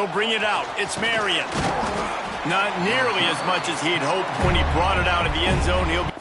He'll bring it out. It's Marion. Not nearly as much as he'd hoped when he brought it out of the end zone. He'll be...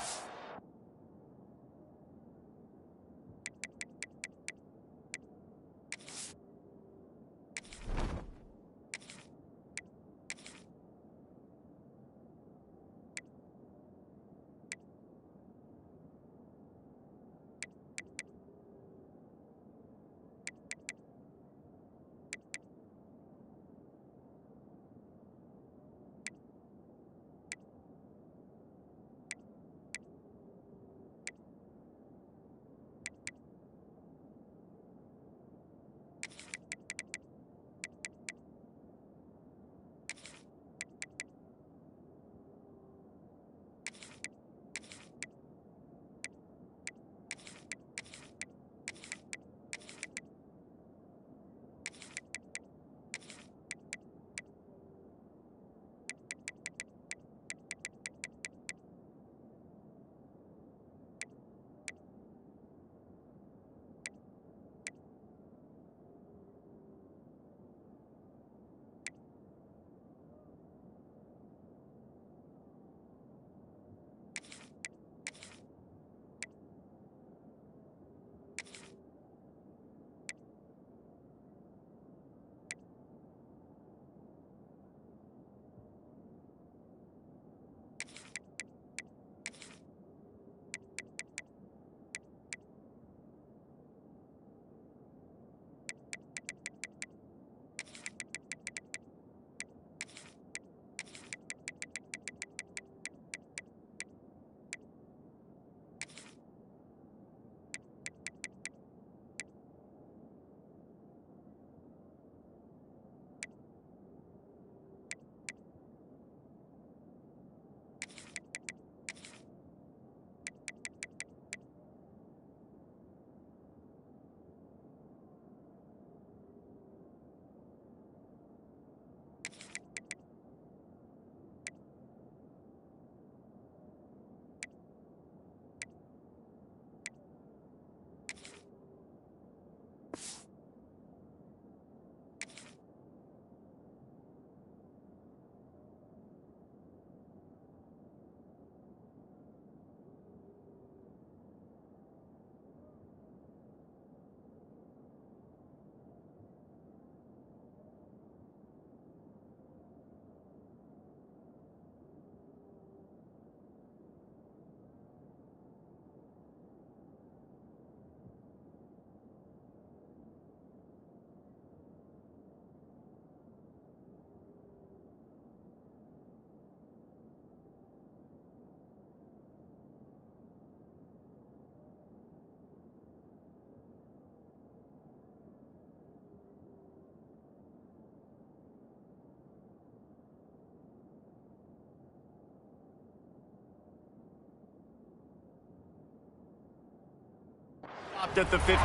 Stopped at the 15.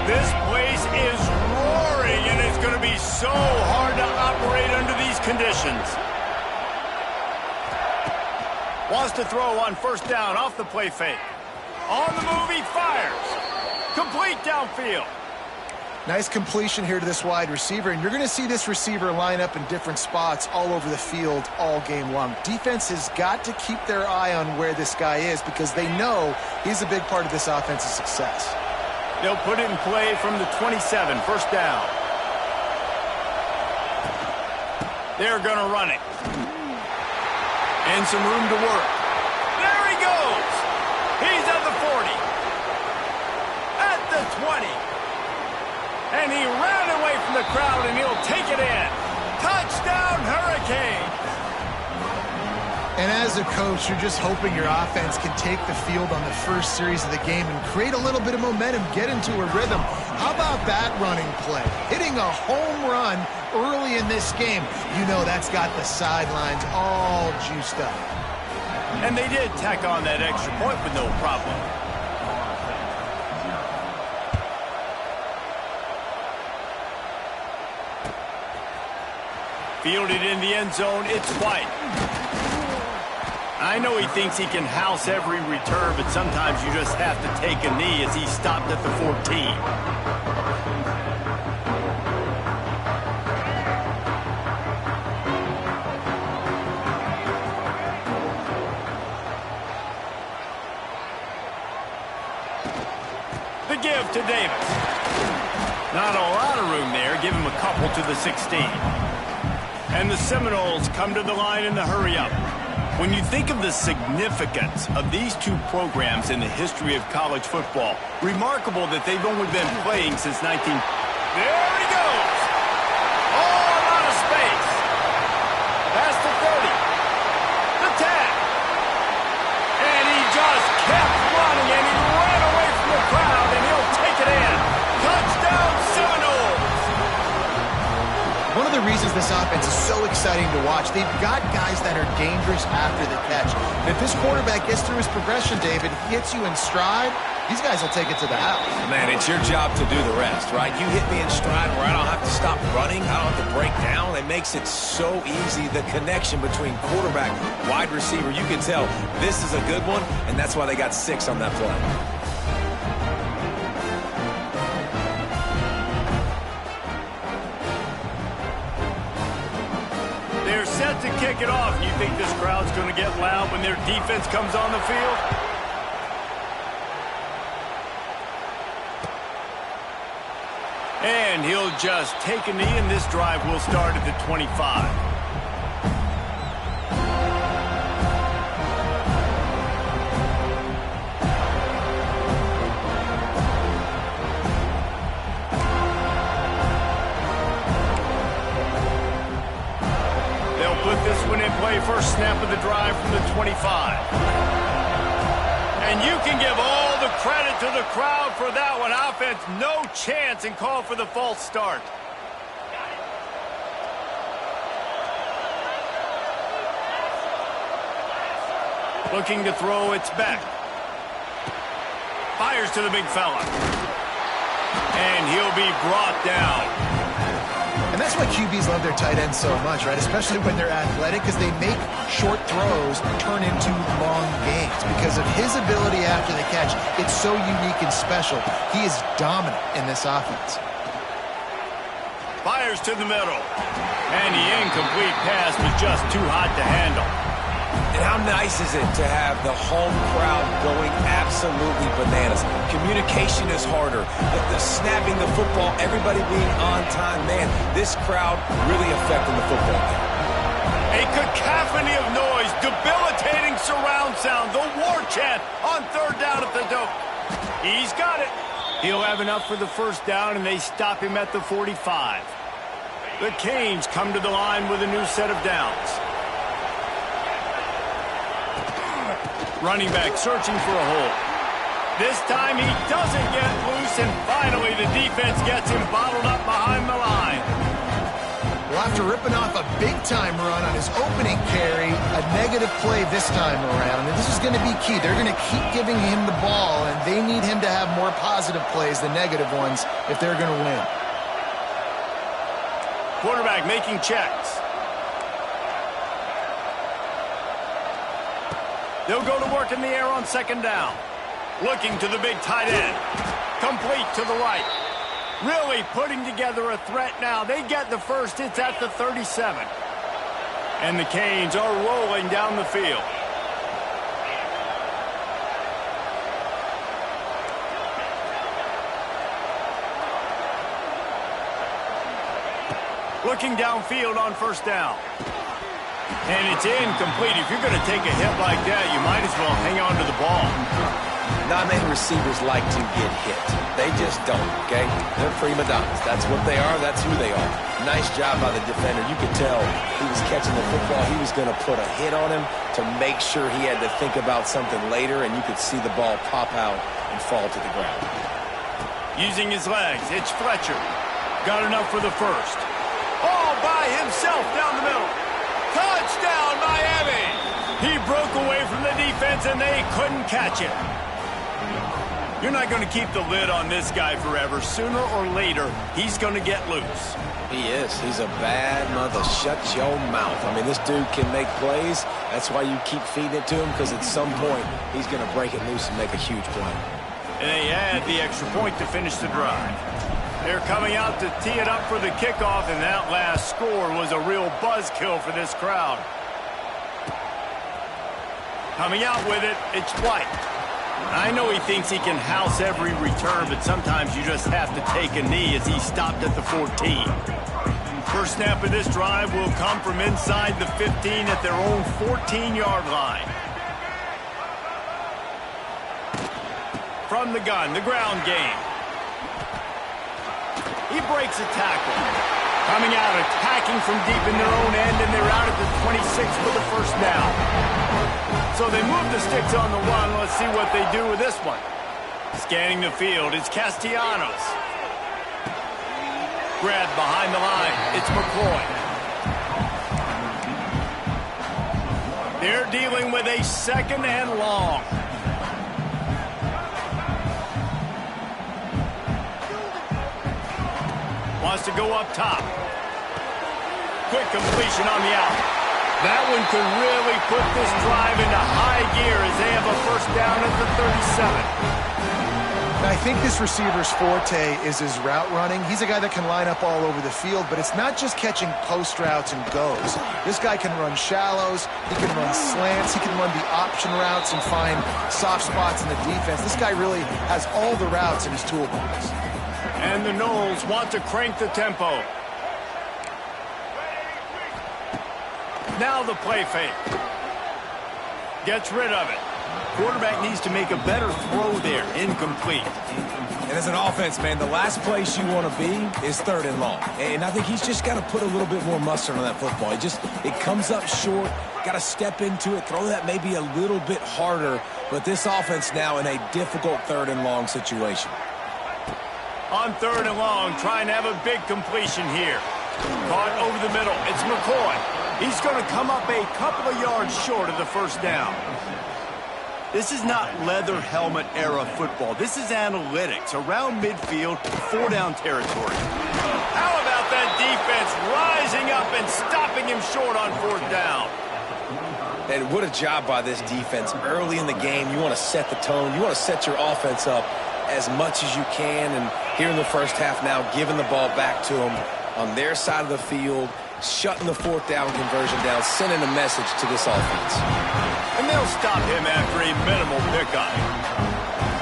This place is roaring, and it's going to be so hard to operate under these conditions. Wants to throw on first down off the play fake. On the move, he fires. Complete downfield. Nice completion here to this wide receiver, and you're going to see this receiver line up in different spots all over the field all game long. Defense has got to keep their eye on where this guy is because they know he's a big part of this offense's success. They'll put it in play from the 27, first down. They're going to run it. And some room to work. There he goes. He's at the 40. At the 20. And he ran away from the crowd, and he'll take it in. Touchdown, Hurricanes! And as a coach, you're just hoping your offense can take the field on the first series of the game and create a little bit of momentum, get into a rhythm. How about that running play? Hitting a home run early in this game. You know that's got the sidelines all juiced up. And they did tack on that extra point with no problem. Fielded in the end zone, it's White. I know he thinks he can house every return, but sometimes you just have to take a knee as he stopped at the 14. The give to Davis. Not a lot of room there. Give him a couple to the 16. And the Seminoles come to the line in the hurry-up. When you think of the significance of these two programs in the history of college football, remarkable that they've only been playing since 19... There he goes! Oh, a lot of space. Past the 30. The 10. And he just kept running, and he ran away from the crowd, and he'll take it in. Touchdown, Seminoles! One of the reasons this offense is so exciting to watch, they've got guys that are dangerous after the catch. And if this quarterback gets through his progression, David, hits you in stride, these guys will take it to the house. Man, it's your job to do the rest, right? You hit me in stride where I don't have to stop running. I don't have to break down. It makes it so easy. The connection between quarterback, wide receiver, you can tell this is a good one, and that's why they got 6 on that play. They're set to kick it off. You think this crowd's going to get loud when their defense comes on the field? And he'll just take a knee, and this drive will start at the 25. Put this one in play, first snap of the drive from the 25. And you can give all the credit to the crowd for that one. Offense, no chance, and call for the false start. Looking to throw, it's back. Fires to the big fella. And he'll be brought down. And that's why QBs love their tight ends so much, right? Especially when they're athletic, because they make short throws turn into long gains. Because of his ability after the catch, it's so unique and special. He is dominant in this offense. Fires to the middle. And the incomplete pass was just too hot to handle. And how nice is it to have the home crowd going absolutely bananas? Communication is harder. The snapping the football, everybody being on time. Man, this crowd really affecting the football game. A cacophony of noise, debilitating surround sound, the war chant on third down at the dope. He's got it. He'll have enough for the first down, and they stop him at the 45. The Canes come to the line with a new set of downs. Running back searching for a hole. This time he doesn't get loose, and finally the defense gets him bottled up behind the line. Well, after ripping off a big-time run on his opening carry, a negative play this time around, and this is going to be key. They're going to keep giving him the ball, and they need him to have more positive plays than negative ones if they're going to win. Quarterback making checks. They'll go to work in the air on second down. Looking to the big tight end. Complete to the right. Really putting together a threat now. They get the first. It's at the 37. And the Canes are rolling down the field. Looking downfield on first down. And it's incomplete. If you're going to take a hit like that, you might as well hang on to the ball. Not many receivers like to get hit. They just don't, okay? They're prima donnas. That's what they are. That's who they are. Nice job by the defender. You could tell he was catching the football. He was going to put a hit on him to make sure he had to think about something later, and you could see the ball pop out and fall to the ground. Using his legs, it's Fletcher. Got enough for the first. All by himself down the middle. Touchdown, Miami! He broke away from the defense, and they couldn't catch him. You're not going to keep the lid on this guy forever. Sooner or later, he's going to get loose. He is. He's a bad mother. Shut your mouth. I mean, this dude can make plays. That's why you keep feeding it to him, because at some point, he's going to break it loose and make a huge play. And they add the extra point to finish the drive. They're coming out to tee it up for the kickoff, and that last score was a real buzzkill for this crowd. Coming out with it, it's White. I know he thinks he can house every return, but sometimes you just have to take a knee as he stopped at the 14. First snap of this drive will come from inside the 15 at their own 14-yard line. From the gun, the ground game. He breaks a tackle. Coming out, attacking from deep in their own end, and they're out at the 26 for the first down. So they move the sticks on the run. Let's see what they do with this one. Scanning the field, it's Castellanos. Grabbed behind the line, it's McCoy. They're dealing with a second and long. Wants to go up top. Quick completion on the out. That one could really put this drive into high gear as they have a first down at the 37. I think this receiver's forte is his route running. He's a guy that can line up all over the field, but it's not just catching post routes and goes. This guy can run shallows, he can run slants, he can run the option routes and find soft spots in the defense. This guy really has all the routes in his toolbox. And the Knowles want to crank the tempo. Now the play fake. Gets rid of it. Quarterback needs to make a better throw there. Incomplete. And as an offense, man, the last place you want to be is third and long. And I think he's just got to put a little bit more mustard on that football. It comes up short. Got to step into it, throw that maybe a little bit harder. But this offense now in a difficult third and long situation. On third and long, trying to have a big completion here. Caught over the middle. It's McCoy. He's going to come up a couple of yards short of the first down. This is not leather helmet era football. This is analytics. Around midfield, 4-down territory. How about that defense rising up and stopping him short on fourth down? And what a job by this defense. Early in the game, you want to set the tone. You want to set your offense up as much as you can. And here in the first half now, giving the ball back to them on their side of the field, shutting the fourth down conversion down, sending a message to this offense. And they'll stop him after a minimal pickup.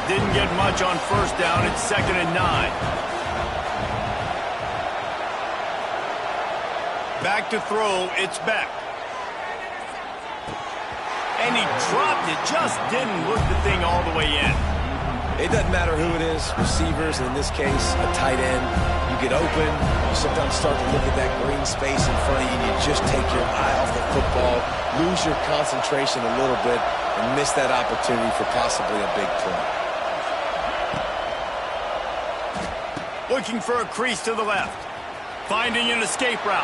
Didn't get much on first down. It's 2nd and 9. Back to throw. It's Beck. And he dropped it. Just didn't look the thing all the way in. It doesn't matter who it is, receivers, in this case, a tight end. You get open, you sometimes start to look at that green space in front of you, and you just take your eye off the football, lose your concentration a little bit, and miss that opportunity for possibly a big play. Looking for a crease to the left. Finding an escape route.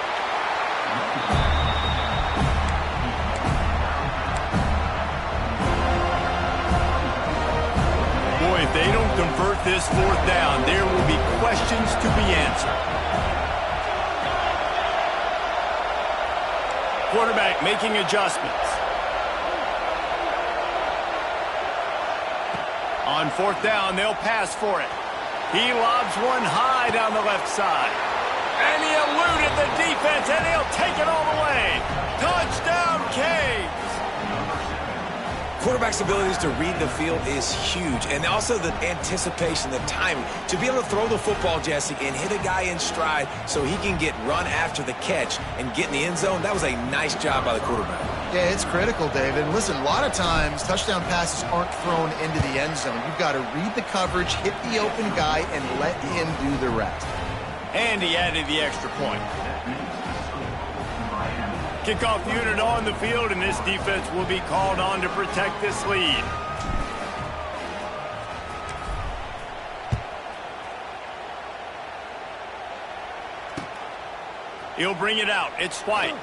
Boy, if they don't convert this fourth down, there will be questions to be answered. Quarterback making adjustments. On fourth down, they'll pass for it. He lobs one high down the left side. And he eluded the defense, and he'll take it all the way. Touchdown, Caves! Quarterback's abilities to read the field is huge, and also the anticipation, the timing. To be able to throw the football, Jesse, and hit a guy in stride so he can get run after the catch and get in the end zone, that was a nice job by the quarterback. Yeah, it's critical, David. And listen, a lot of times touchdown passes aren't thrown into the end zone. You've got to read the coverage, hit the open guy, and let him do the rest. And he added the extra point. Kickoff unit on the field, and this defense will be called on to protect this lead. He'll bring it out. It's White.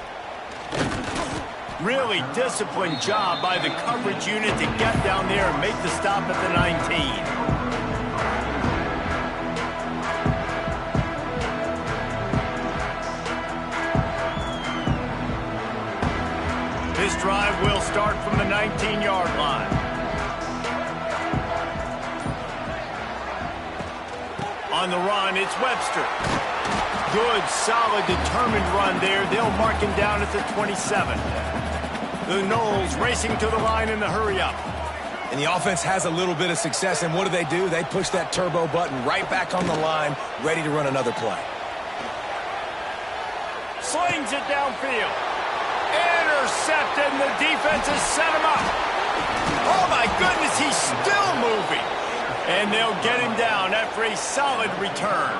Really disciplined job by the coverage unit to get down there and make the stop at the 19. drive will start from the 19-yard line. On the run, it's Webster. Good, solid, determined run there. They'll mark him down at the 27. The Knowles racing to the line in the hurry-up. And the offense has a little bit of success, and what do? They push that turbo button right back on the line, ready to run another play. Slings it downfield. Intercepted, and the defense has set him up. Oh, my goodness, he's still moving. And they'll get him down after a solid return.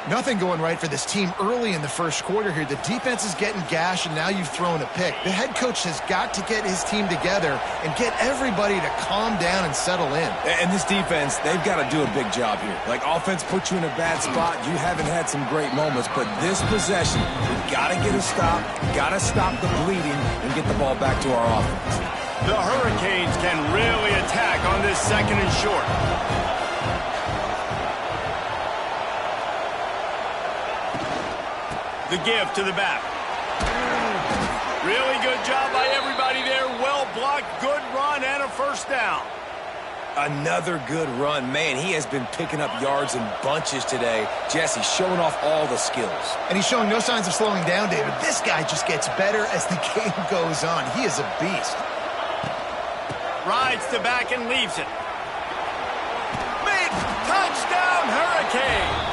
Nothing going right for this team early in the first quarter here. The defense is getting gashed, and now you've thrown a pick. The head coach has got to get his team together and get everybody to calm down and settle in. And this defense, they've got to do a big job here. Like, offense puts you in a bad spot. You haven't had some great moments, but this possession, we've got to get a stop, got to stop the bleeding, and get the ball back to our offense. The Hurricanes can really attack on this second and short. The give to the back. Really good job by everybody there. Well blocked, good run, and a first down. Another good run. Man, he has been picking up yards in bunches today. Jesse showing off all the skills. And he's showing no signs of slowing down, David. This guy just gets better as the game goes on. He is a beast. Rides the back and leaves it. Made touchdown Hurricanes.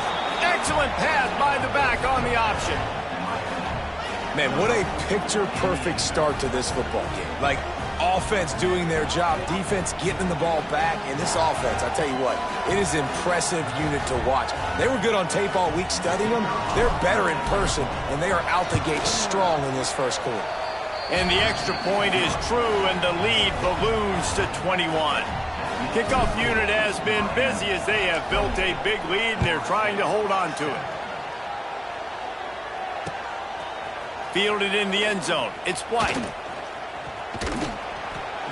Excellent pass by the back on the option. Man, what a picture-perfect start to this football game. Like, offense doing their job, defense getting the ball back, and this offense, I tell you what, it is an impressive unit to watch. They were good on tape all week studying them. They're better in person, and they are out the gate strong in this first quarter. And the extra point is true, and the lead balloons to 21. The kickoff unit has been busy as they have built a big lead, and they're trying to hold on to it. Fielded in the end zone. It's White.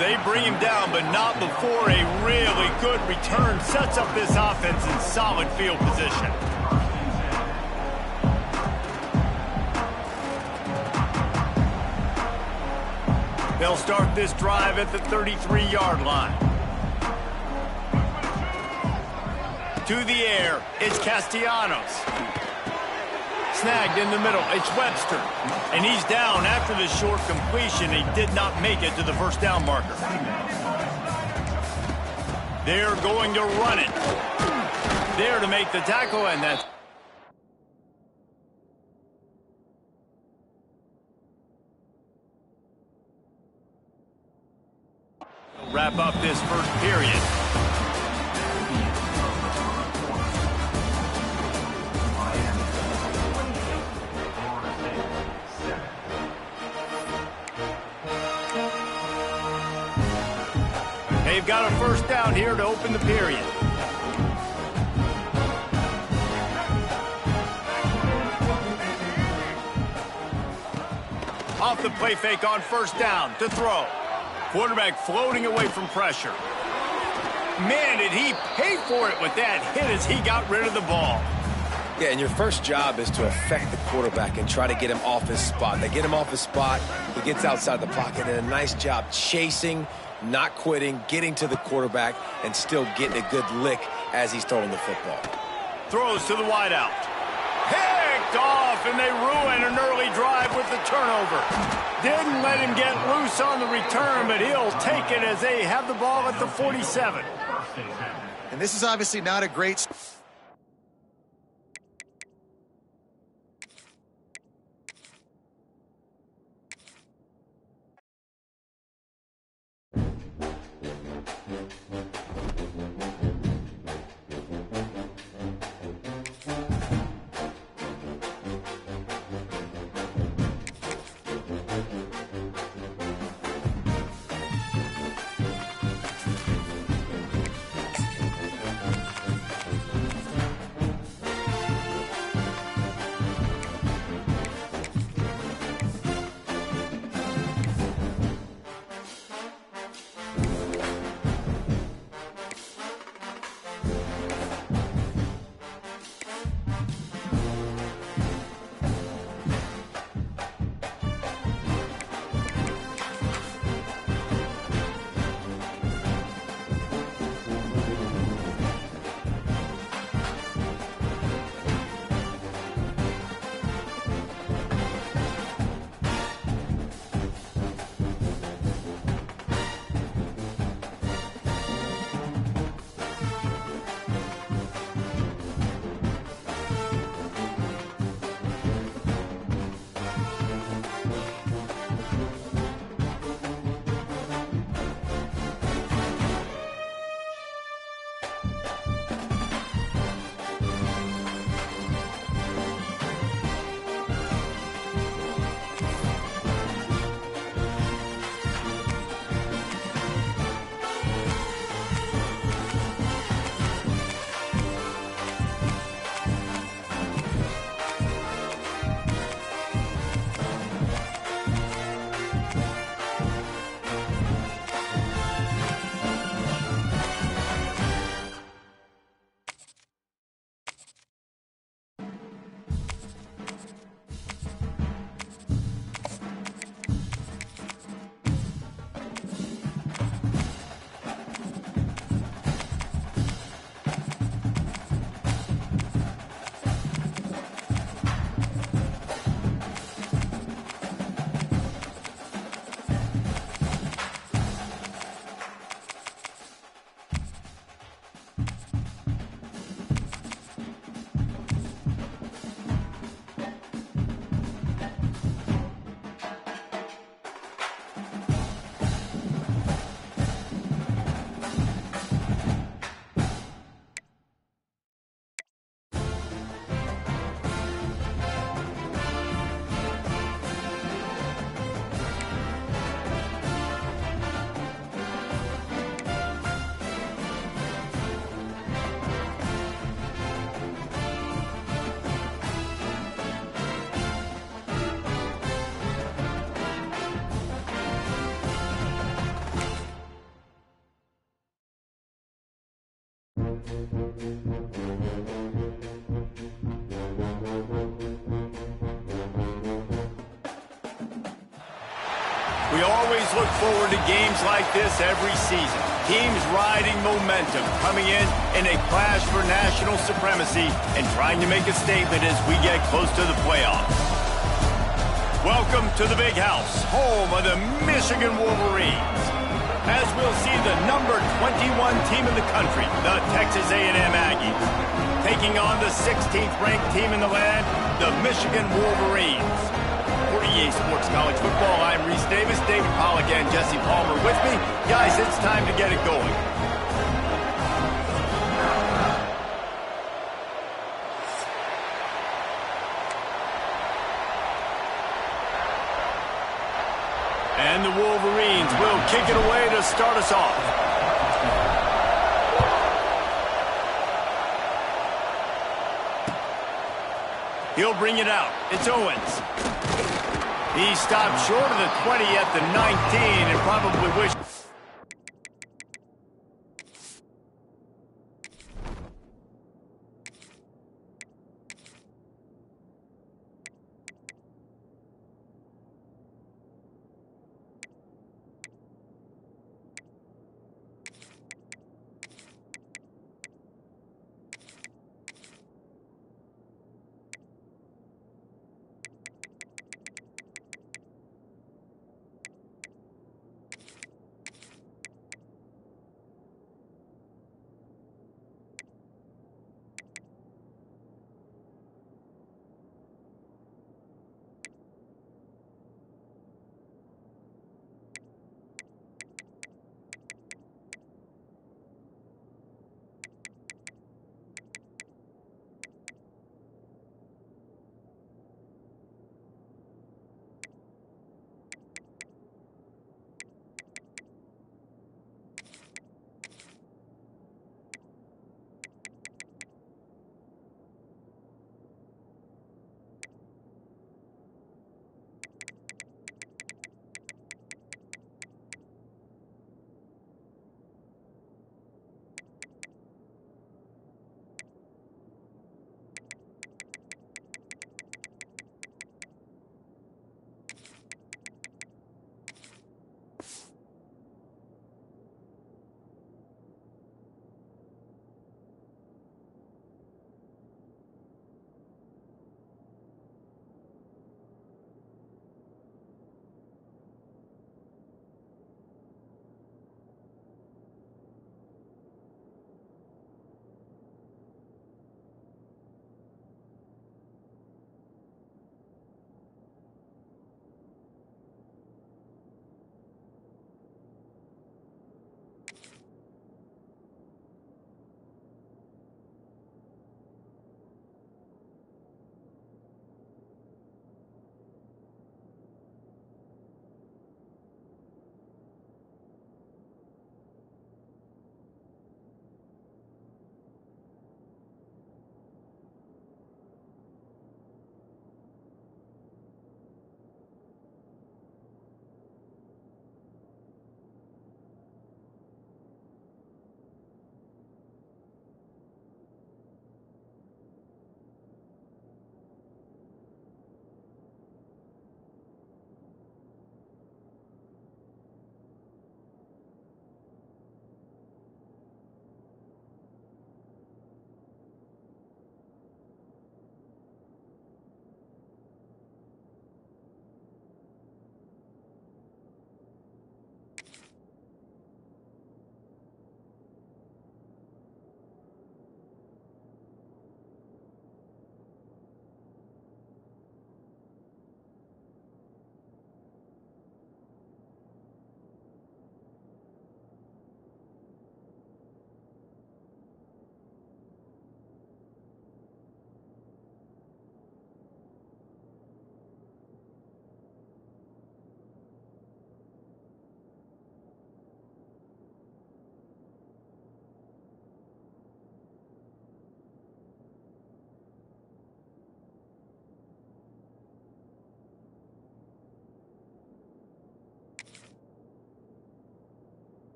They bring him down, but not before a really good return sets up this offense in solid field position. They'll start this drive at the 33-yard line. To the air, it's Castellanos. Snagged in the middle, it's Webster. And he's down after the short completion. He did not make it to the first down marker. They're going to run it. There to make the tackle, and that's... Wrap up this first period. They've got a first down here to open the period. Off the play fake on first down to throw. Quarterback floating away from pressure. Man, did he pay for it with that hit as he got rid of the ball. Yeah, and your first job is to affect the quarterback and try to get him off his spot. They get him off his spot, he gets outside the pocket, and a nice job chasing, not quitting, getting to the quarterback, and still getting a good lick as he's throwing the football. Throws to the wideout. Picked off, and they ruin an early drive with the turnover. Didn't let him get loose on the return, but he'll take it as they have the ball at the 47. And this is obviously not a great... We always look forward to games like this every season. Teams riding momentum, coming in a clash for national supremacy and trying to make a statement as we get close to the playoffs. Welcome to the Big House, home of the Michigan Wolverines. As we'll see the number 21 team in the country, the Texas A&M Aggies, taking on the 16th ranked team in the land, the Michigan Wolverines. For EA Sports College Football, I'm Reese Davis, David Pollack, and Jesse Palmer with me. Guys, it's time to get it going. And the Wolverines will kick it away to start us off. He'll bring it out. It's Owens. He stopped short of the 20 at the 19 and probably wished...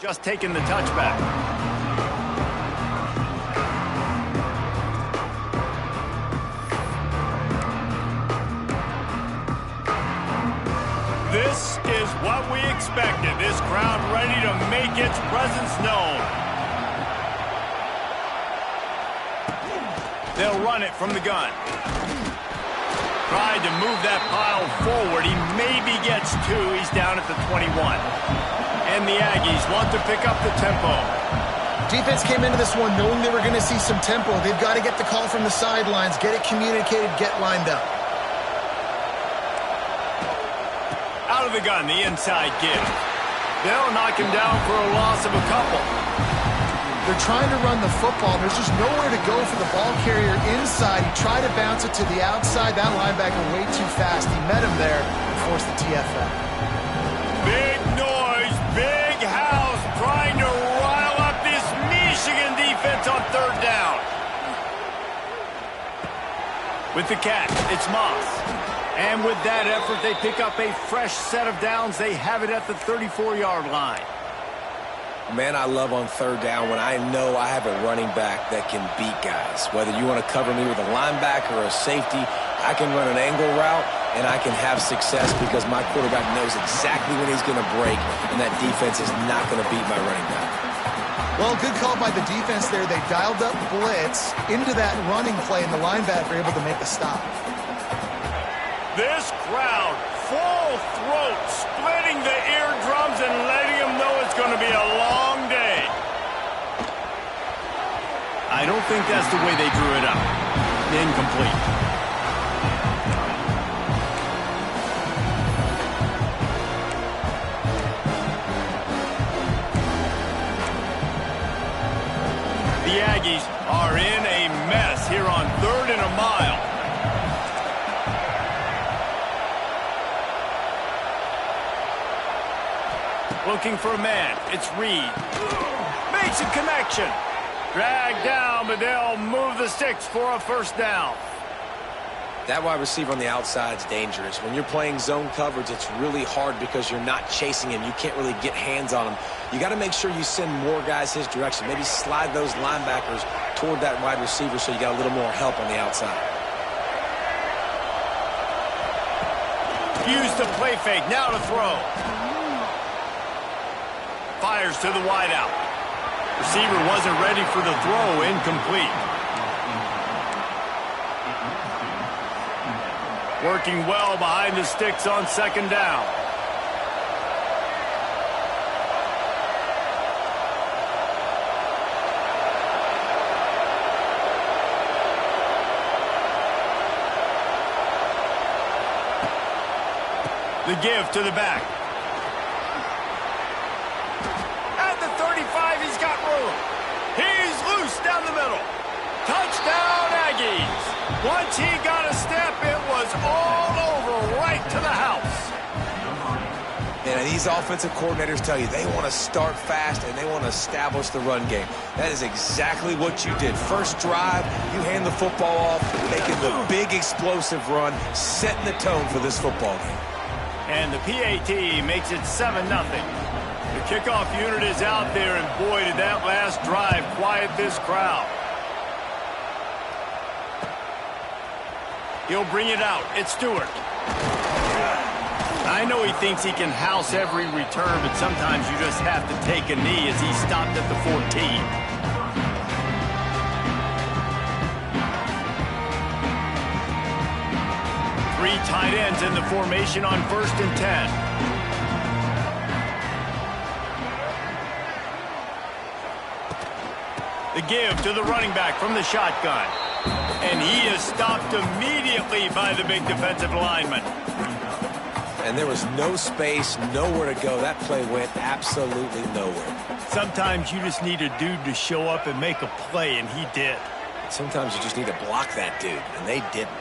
Just taking the touchback. This is what we expected. This crowd ready to make its presence known. They'll run it from the gun. Tried to move that pile forward. He maybe gets two. He's down at the 21. And the Aggies want to pick up the tempo. Defense came into this one knowing they were going to see some tempo. They've got to get the call from the sidelines, get it communicated, get lined up. Out of the gun, the inside give. They'll knock him down for a loss of a couple. They're trying to run the football. There's just nowhere to go for the ball carrier inside. He tried to bounce it to the outside. That linebacker way too fast. He met him there and forced the TFL. Big noise, big house trying to rile up this Michigan defense on third down. With the catch, it's Moss. And with that effort, they pick up a fresh set of downs. They have it at the 34-yard line. Man, I love on third down when I know I have a running back that can beat guys. Whether you want to cover me with a linebacker or a safety, I can run an angle route, and I can have success because my quarterback knows exactly when he's going to break, and that defense is not going to beat my running back. Well, good call by the defense there. They dialed up blitz into that running play, and the linebacker able to make a stop. This crowd, full throat, splitting the eardrums and letting them know it's going to be a long day. I don't think that's the way they drew it up. Incomplete. The Aggies are in a mess here on 3rd and a mile. Looking for a man. It's Reed. Makes a connection. Dragged down, but they'll move the sticks for a first down. That wide receiver on the outside is dangerous. When you're playing zone coverage, it's really hard because you're not chasing him. You can't really get hands on him. You got to make sure you send more guys his direction. Maybe slide those linebackers toward that wide receiver so you got a little more help on the outside. Use the play fake. Now to throw. Fires to the wideout. Receiver wasn't ready for the throw. Incomplete. Working well behind the sticks on second down. The give to the back. At the 35, he's got room. He's loose down the middle. Touchdown, Aggies. Once he got a step, it was all over right to the house. And these offensive coordinators tell you they want to start fast and they want to establish the run game. That is exactly what you did. First drive, you hand the football off, making the big explosive run, setting the tone for this football game. And the PAT makes it 7-0. The kickoff unit is out there, and boy, did that last drive quiet this crowd. He'll bring it out. It's Stewart. I know he thinks he can house every return, but sometimes you just have to take a knee as he stopped at the 14. Three tight ends in the formation on 1st and 10. The give to the running back from the shotgun. And he is stopped immediately by the big defensive lineman. And there was no space, nowhere to go. That play went absolutely nowhere. Sometimes you just need a dude to show up and make a play, and he did. Sometimes you just need to block that dude, and they didn't.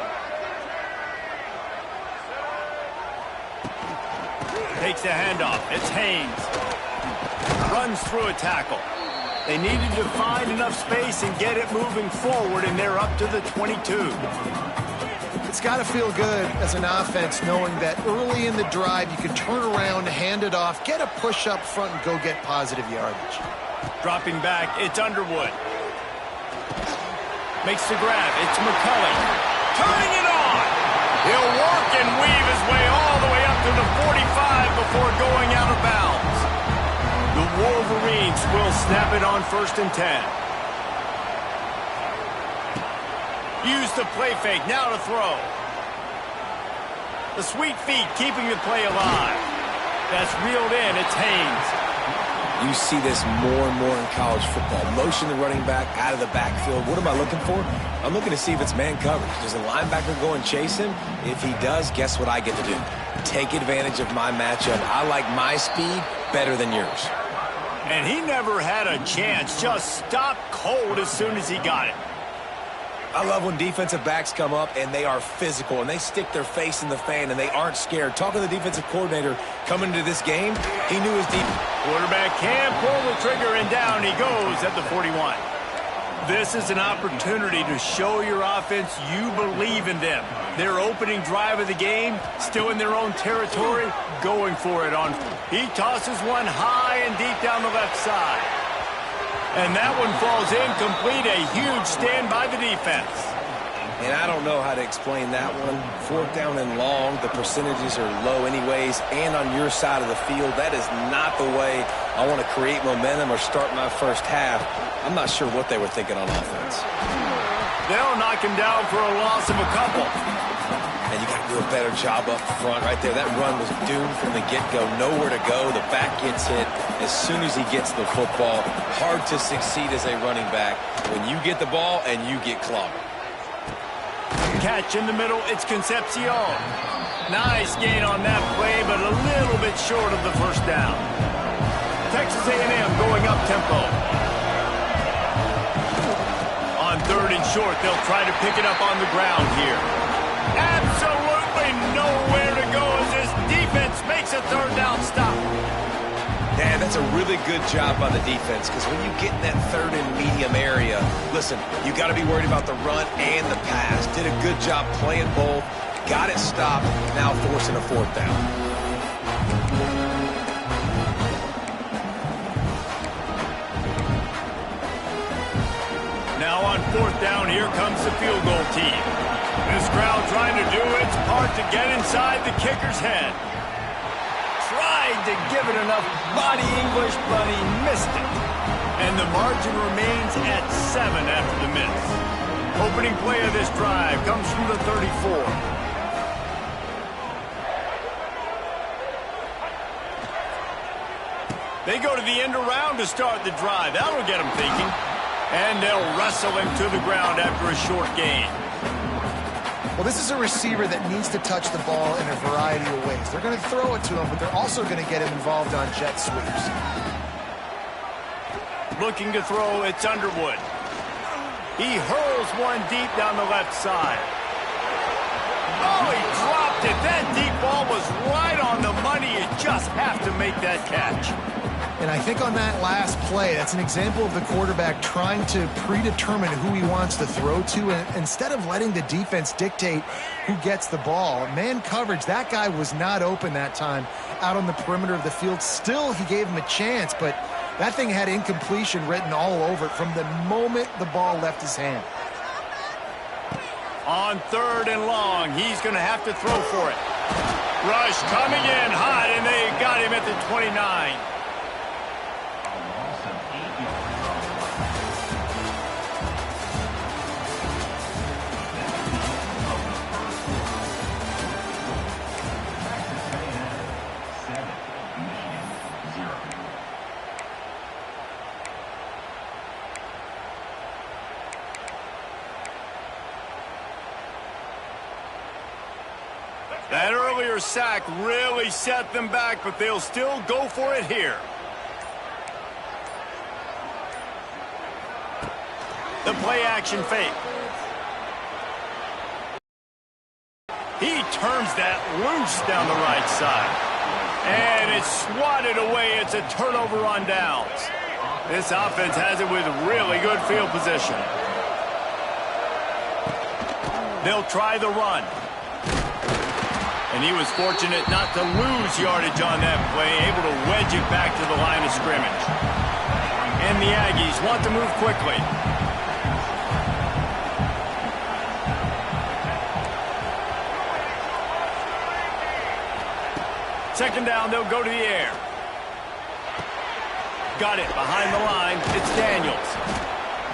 Takes the handoff. It's Haynes. Runs through a tackle. They needed to find enough space and get it moving forward, and they're up to the 22. It's got to feel good as an offense knowing that early in the drive you can turn around, hand it off, get a push up front, and go get positive yardage. Dropping back, it's Underwood. Makes the grab, it's McCulley. Turning it on! He'll work and weave his way all the way up to the 45 before going out of bounds. The Wolverines will snap it on 1st and 10. Use the play fake, now to throw. The sweet feet keeping the play alive. That's reeled in, it's Haynes. You see this more and more in college football. Motion the running back out of the backfield. What am I looking for? I'm looking to see if it's man coverage. Does the linebacker go and chase him? If he does, guess what I get to do? Take advantage of my matchup. I like my speed better than yours. And he never had a chance. Just stopped cold as soon as he got it. I love when defensive backs come up and they are physical and they stick their face in the fan and they aren't scared. Talking to the defensive coordinator coming into this game, he knew his deep. Quarterback can pull the trigger and down he goes at the 41. This is an opportunity to show your offense you believe in them. Their opening drive of the game, still in their own territory, going for it on. He tosses one high and deep down the left side. And that one falls incomplete, a huge stand by the defense. And I don't know how to explain that one. 4th down and long, the percentages are low anyways, and on your side of the field, that is not the way I want to create momentum or start my first half. I'm not sure what they were thinking on offense. They'll knock him down for a loss of a couple. And you got to do a better job up front right there. That run was doomed from the get-go. Nowhere to go. The back gets hit as soon as he gets the football. Hard to succeed as a running back when you get the ball and you get clogged. Catch in the middle, it's Concepcion. Nice gain on that play, but a little bit short of the 1st down. Texas A&M going up tempo. On 3rd and short, they'll try to pick it up on the ground here. Absolutely nowhere to go as this defense makes a 3rd down stop. Man, that's a really good job by the defense because when you get in that 3rd and medium area, listen, you got to be worried about the run and the pass. Did a good job playing both, got it stopped, now forcing a 4th down. Now on 4th down, here comes the field goal team. This crowd trying to do its part to get inside the kicker's head. Tried to give it enough body English, but he missed it. And the margin remains at 7 after the miss. Opening play of this drive comes from the 34. They go to the end around to start the drive. That'll get them thinking. And they'll wrestle him to the ground after a short gain. Well, this is a receiver that needs to touch the ball in a variety of ways. They're going to throw it to him, but they're also going to get him involved on jet sweeps. Looking to throw, it's Underwood. He hurls one deep down the left side. Oh, he dropped it. That deep ball was right on the money. You just have to make that catch. And I think on that last play, that's an example of the quarterback trying to predetermine who he wants to throw to, and instead of letting the defense dictate who gets the ball. Man coverage, that guy was not open that time out on the perimeter of the field. Still, he gave him a chance, but that thing had incompletion written all over it from the moment the ball left his hand. On 3rd and long, he's going to have to throw for it. Rush coming in hot, and they got him at the 29. That earlier sack really set them back, but they'll still go for it here. The play action fake. He turns that loose down the right side. And it's swatted away. It's a turnover on downs. This offense has it with really good field position. They'll try the run. And he was fortunate not to lose yardage on that play, able to wedge it back to the line of scrimmage. And the Aggies want to move quickly. Second down, they'll go to the air. Got it behind the line. It's Daniels.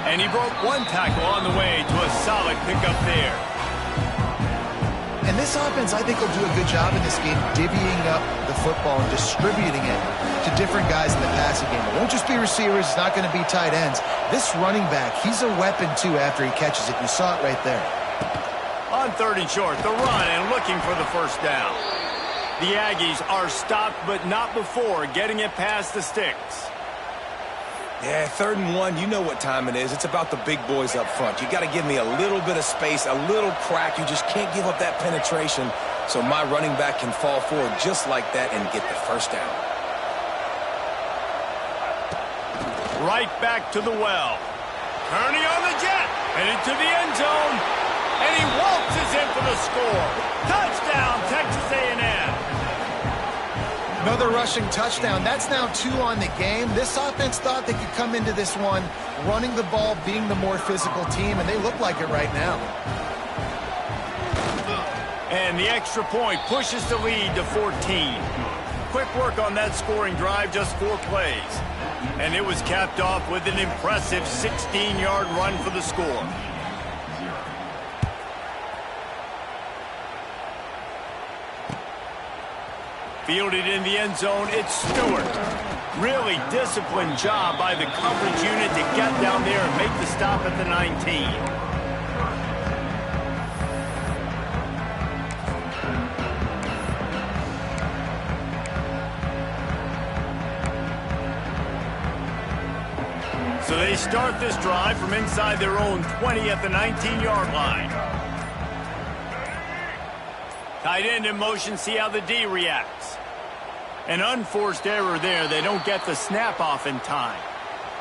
And he broke one tackle on the way to a solid pickup there. And this offense, I think, will do a good job in this game divvying up the football and distributing it to different guys in the passing game. It won't just be receivers. It's not going to be tight ends. This running back, he's a weapon, too, after he catches it. You saw it right there. On 3rd and short, the run and looking for the first down. The Aggies are stopped, but not before getting it past the sticks. Yeah, 3rd and 1, you know what time it is. It's about the big boys up front. You got to give me a little bit of space, a little crack. You just can't give up that penetration so my running back can fall forward just like that and get the first down. Right back to the well. Turning on the jet. Headed to the end zone. And he waltzes in for the score. Touchdown, Texas A&M. Another rushing touchdown. That's now 2 on the game. This offense thought they could come into this one running the ball, being the more physical team, and they look like it right now. And the extra point pushes the lead to 14. Quick work on that scoring drive, just 4 plays. And it was capped off with an impressive 16-yard run for the score. Fielded in the end zone, it's Stewart. Really disciplined job by the coverage unit to get down there and make the stop at the 19. So they start this drive from inside their own 20 at the 19-yard line. Tight end in motion, see how the D reacts. An unforced error there. They don't get the snap off in time.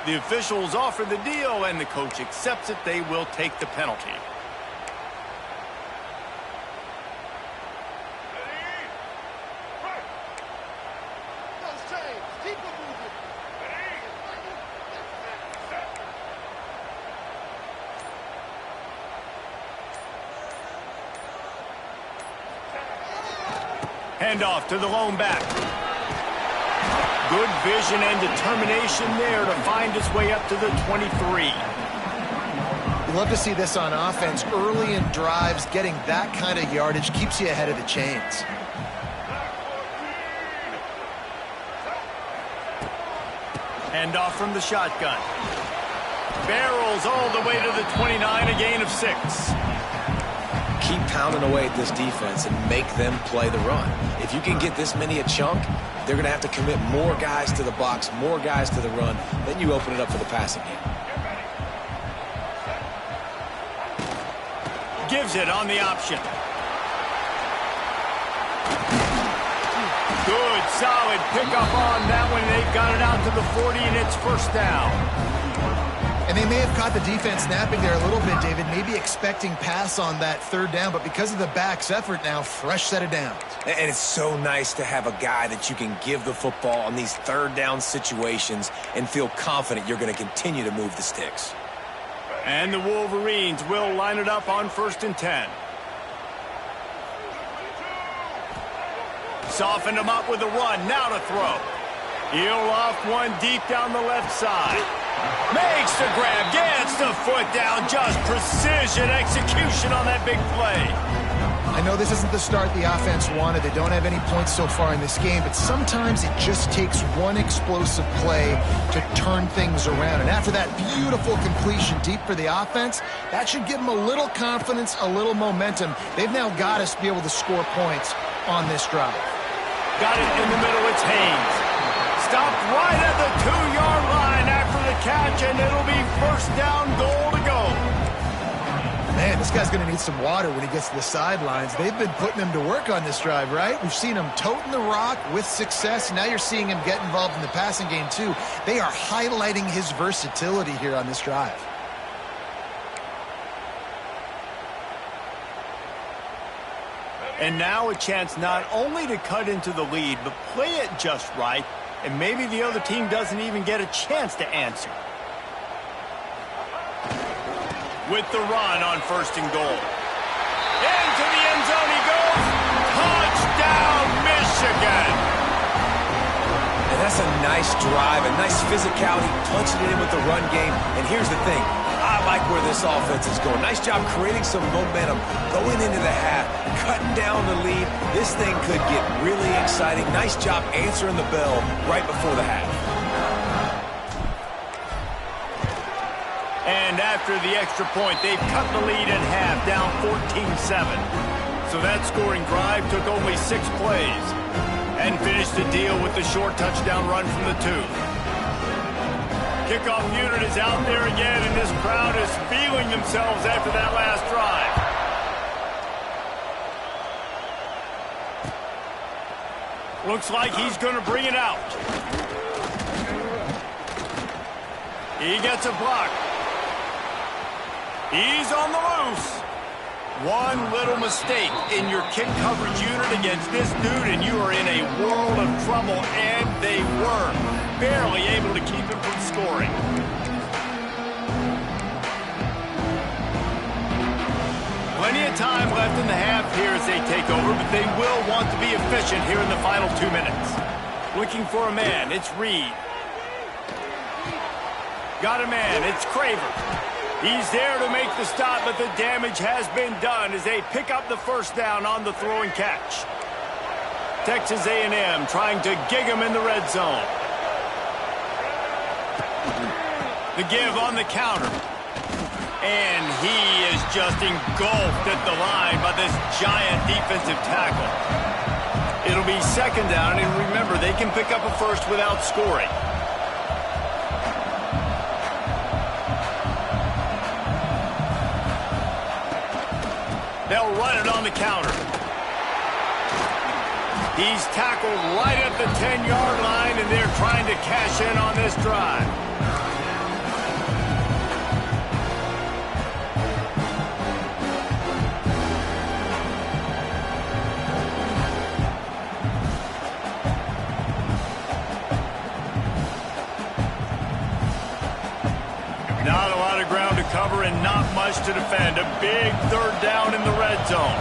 The officials offer the deal, and the coach accepts it. They will take the penalty. Handoff to the lone back. Good vision and determination there to find his way up to the 23. You love to see this on offense. Early in drives, getting that kind of yardage keeps you ahead of the chains. Handoff from the shotgun. Barrels all the way to the 29, a gain of 6. Keep pounding away at this defense and make them play the run. If you can get this many a chunk, they're going to have to commit more guys to the box, more guys to the run. Then you open it up for the passing game. Gives it on the option. Good, solid pickup on that one. They've got it out to the 40, and it's first down. And they may have caught the defense snapping there a little bit, David, maybe expecting pass on that 3rd down, but because of the back's effort now, fresh set of downs. And it's so nice to have a guy that you can give the football on these 3rd down situations and feel confident you're going to continue to move the sticks. And the Wolverines will line it up on 1st and 10. Soften them up with a run, now to throw. He'll off one deep down the left side. Makes the grab, gets the foot down, just precision execution on that big play. I know this isn't the start the offense wanted. They don't have any points so far in this game, but sometimes it just takes one explosive play to turn things around. And after that beautiful completion deep for the offense, that should give them a little confidence, a little momentum. They've now got us to be able to score points on this drive. Got it in the middle, it's Haynes. Stopped right at the 2-yard line after the catch, and it'll be first down, goal to go. Man, this guy's going to need some water when he gets to the sidelines. They've been putting him to work on this drive, right? We've seen him toting the rock with success. Now you're seeing him get involved in the passing game, too. They are highlighting his versatility here on this drive. And now a chance not only to cut into the lead, but play it just right, and maybe the other team doesn't even get a chance to answer. With the run on 1st and goal. Into the end zone he goes. Touchdown, Michigan! And that's a nice drive, a nice physicality, punching it in with the run game. And here's the thing. I like where this offense is going. Nice job creating some momentum, going into the half, cutting down the lead. This thing could get really exciting. Nice job answering the bell right before the half. And after the extra point, they've cut the lead in half, down 14-7. So that scoring drive took only 6 plays and finished the deal with the short touchdown run from the 2. Kickoff unit is out there again, and this crowd is feeling themselves after that last drive. Looks like he's going to bring it out. He gets a block. He's on the loose. One little mistake in your kick coverage unit against this dude, and you are in a world of trouble, and they were barely able to keep him from scoring. Plenty of time left in the half here as they take over, but they will want to be efficient here in the final 2 minutes. Looking for a man, it's Reed. Got a man, it's Craver. He's there to make the stop, but the damage has been done as they pick up the 1st down on the throw and catch. Texas A&M trying to gig him in the red zone. The give on the counter. And he is just engulfed at the line by this giant defensive tackle. It'll be 2nd down, and remember, they can pick up a 1st without scoring. They'll run it on the counter. He's tackled right at the 10-yard line, and they're trying to cash in on this drive. Not a lot of ground to cover and not much to defend. A big 3rd down in the red zone.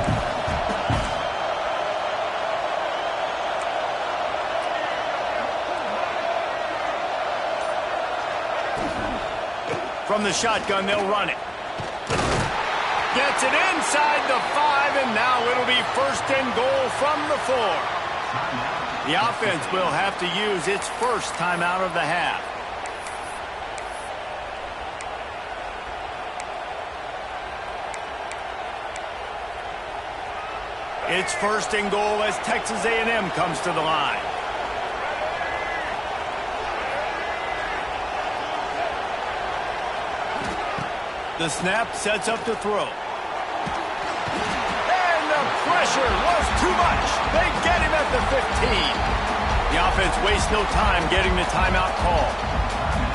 From the shotgun, they'll run it. Gets it inside the 5, and now it'll be 1st and goal from the 4. The offense will have to use its 1st timeout of the half. It's 1st and goal as Texas A&M comes to the line. The snap sets up to throw. And the pressure was too much. They get him at the 15. The offense wastes no time getting the timeout call.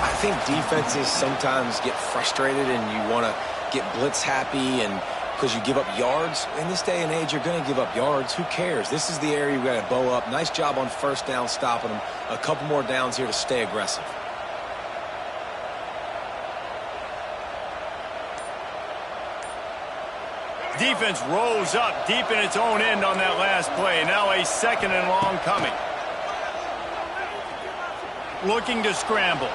I think defenses sometimes get frustrated and you want to get blitz happy and because you give up yards. In this day and age, you're going to give up yards. Who cares? This is the area you got to bow up. Nice job on 1st down, stopping them. A couple more downs here to stay aggressive. Defense rose up deep in its own end on that last play. Now a 2nd and long coming. Looking to scramble.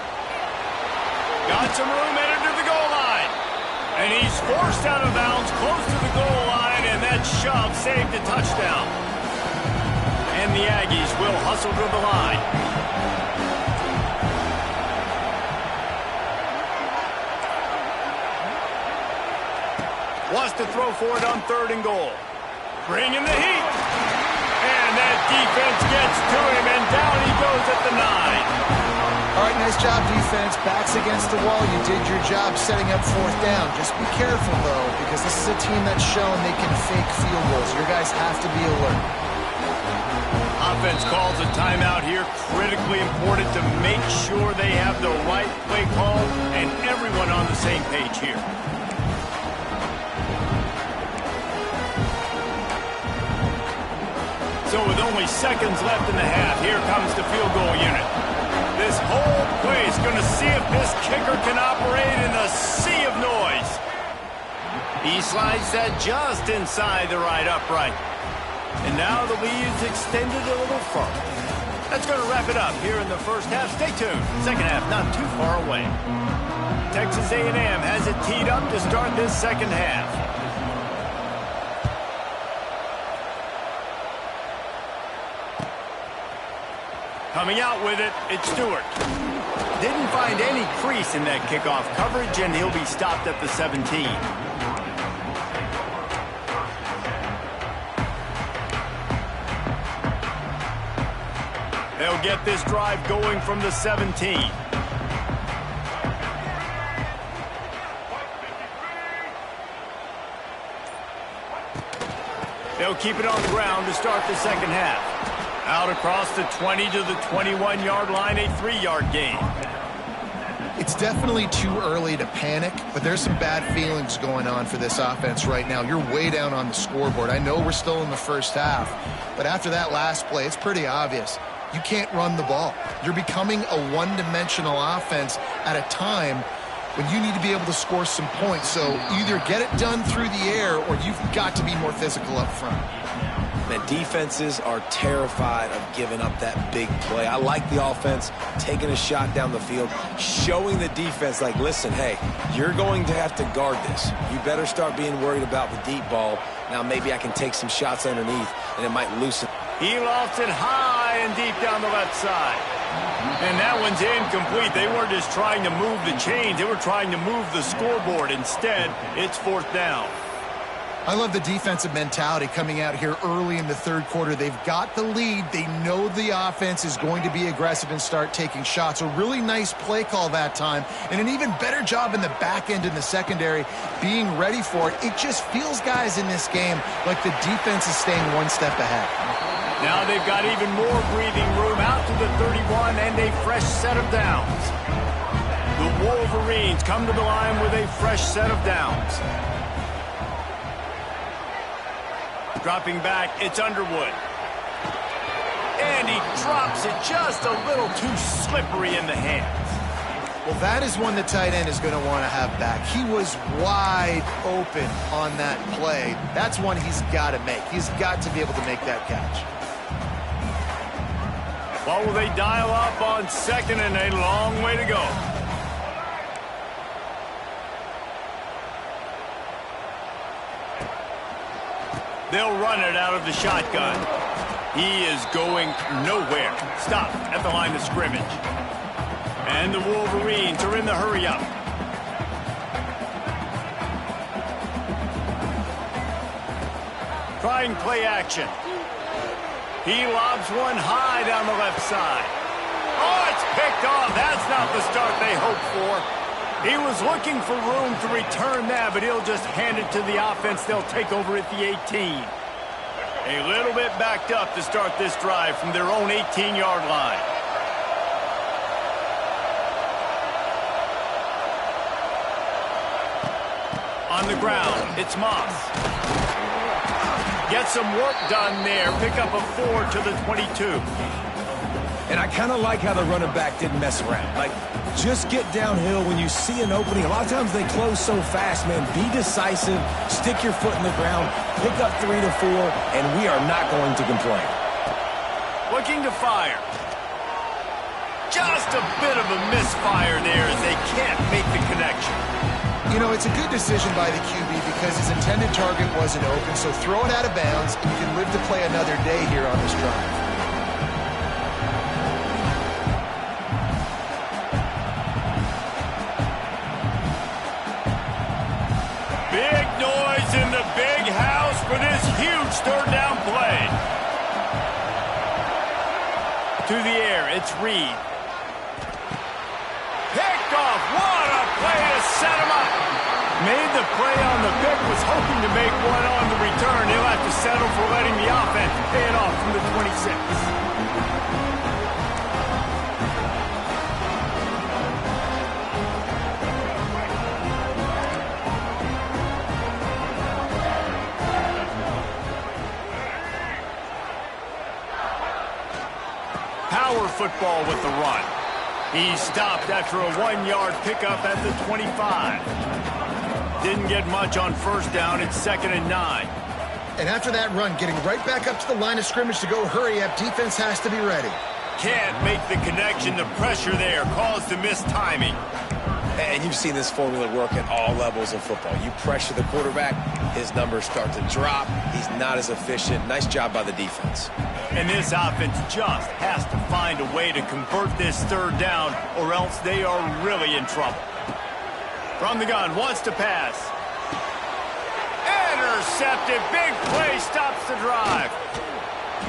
Got some room headed to the goal line. And he's forced out of bounds close to the goal line, and that shove saved a touchdown. And the Aggies will hustle to the line. Wants to throw for it on 3rd and goal. Bringing the heat. And that defense gets to him, and down he goes at the 9. All right, nice job, defense. Backs against the wall. You did your job setting up 4th down. Just be careful, though, because this is a team that's shown they can fake field goals. Your guys have to be alert. Offense calls a timeout here. Critically important to make sure they have the right play call and everyone on the same page here. So with only seconds left in the half, here comes the field goal unit. This whole place going to see if this kicker can operate in a sea of noise. He slides that just inside the right upright. And now the lead's extended a little further. That's going to wrap it up here in the first half. Stay tuned. Second half not too far away. Texas A&M has it teed up to start this second half. Coming out with it, it's Stewart. Didn't find any crease in that kickoff coverage, and he'll be stopped at the 17. They'll get this drive going from the 17. They'll keep it on the ground to start the second half. Out across the 20 to the 21-yard line, a 3-yard gain. It's definitely too early to panic, but there's some bad feelings going on for this offense right now. You're way down on the scoreboard. I know we're still in the first half, but after that last play, it's pretty obvious. You can't run the ball. You're becoming a one-dimensional offense at a time when you need to be able to score some points. So either get it done through the air or you've got to be more physical up front. Man, defenses are terrified of giving up that big play. I like the offense taking a shot down the field, showing the defense, like, listen, hey, you're going to have to guard this. You better start being worried about the deep ball. Now maybe I can take some shots underneath, and it might loosen. He lofts it high and deep down the left side. And that one's incomplete. They weren't just trying to move the chains. They were trying to move the scoreboard. Instead, it's fourth down. I love the defensive mentality coming out here early in the third quarter. They've got the lead. They know the offense is going to be aggressive and start taking shots. A really nice play call that time, and an even better job in the back end in the secondary being ready for it. It just feels, guys, in this game like the defense is staying one step ahead. Now they've got even more breathing room out to the 31 and a fresh set of downs. The Wolverines come to the line with a fresh set of downs. Dropping back, it's Underwood. And he drops it just a little too slippery in the hands. Well, that is one the tight end is going to want to have back. He was wide open on that play. That's one he's got to make. He's got to be able to make that catch. What will they dial up on second and a long way to go? They'll run it out of the shotgun. He is going nowhere. Stop at the line of scrimmage. And the Wolverines are in the hurry-up. Trying play action. He lobs one high down the left side. Oh, it's picked off. That's not the start they hoped for. He was looking for room to return that, but he'll just hand it to the offense. They'll take over at the 18. A little bit backed up to start this drive from their own 18-yard line. On the ground, it's Moss. Get some work done there. Pick up a 4 to the 22. And I kind of like how the running back didn't mess around. Like, just get downhill when you see an opening. A lot of times they close so fast, man. Be decisive, stick your foot in the ground, pick up 3 to 4, and we are not going to complain. Looking to fire. Just a bit of a misfire there as they can't make the connection. You know, it's a good decision by the QB because his intended target wasn't open, so throw it out of bounds, and you can live to play another day here on this drive. Big noise in the big house for this huge third down play. To the air, it's Reed. Picked off. What a play to set him up. Made the play on the pick, was hoping to make one on the return. He'll have to settle for letting the offense pay it off from the 26. power football with the run. He stopped after a 1-yard pickup at the 25. Didn't get much on first down. It's 2nd and 9. And after that run, getting right back up to the line of scrimmage to go hurry up, defense has to be ready. Can't make the connection. The pressure there caused the missed timing. And you've seen this formula work at all levels of football. You pressure the quarterback, his numbers start to drop. He's not as efficient. Nice job by the defense. And this offense just has to find a way to convert this 3rd down, or else they are really in trouble. From the gun, wants to pass. Intercepted. Big play stops the drive.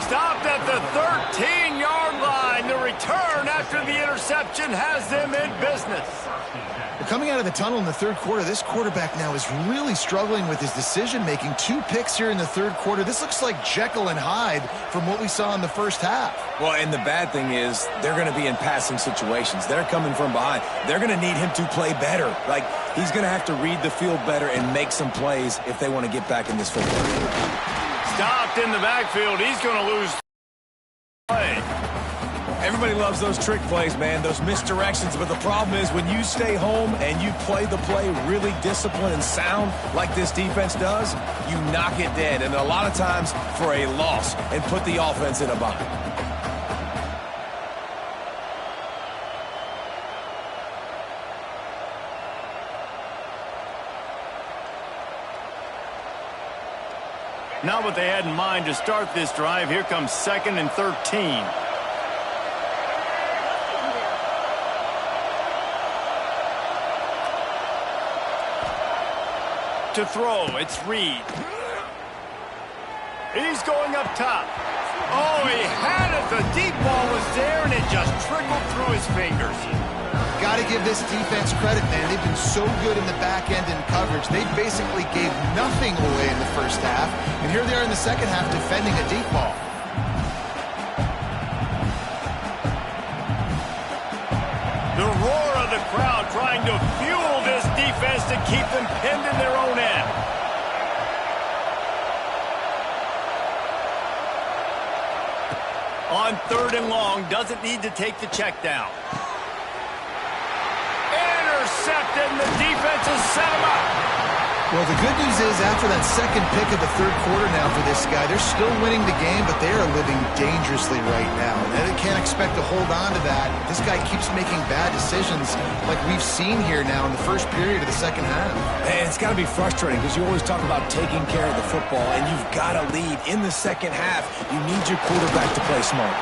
Stopped at the 13-yard line. The return after the interception has them in business. Well, coming out of the tunnel in the 3rd quarter, this quarterback now is really struggling with his decision-making. 2 picks here in the 3rd quarter. This looks like Jekyll and Hyde from what we saw in the first half. Well, and the bad thing is they're going to be in passing situations. They're coming from behind. They're going to need him to play better. Like, he's going to have to read the field better and make some plays if they want to get back in this football game. Stopped in the backfield. He's going to lose play. Everybody loves those trick plays, man, those misdirections. But the problem is when you stay home and you play the play really disciplined and sound like this defense does, you knock it dead. And a lot of times for a loss and put the offense in a bind. Not what they had in mind to start this drive. Here comes 2nd and 13. To throw, it's Reed. He's going up top. Oh, he had it. The deep ball was there, and it just trickled through his fingers. Got to give this defense credit, man. They've been so good in the back end in coverage. They basically gave nothing away in the first half, and here they are in the second half defending a deep ball. The roar of the crowd trying to fuel this defense to keep them pinned in their own end. On 3rd and long, doesn't need to take the check down. Intercepted, and the defense has set him up. Well, the good news is after that second pick of the 3rd quarter now for this guy, they're still winning the game, but they are living dangerously right now. And they can't expect to hold on to that. This guy keeps making bad decisions like we've seen here now in the first period of the second half. And it's got to be frustrating because you always talk about taking care of the football, and you've got to lead in the second half. You need your quarterback to play smart.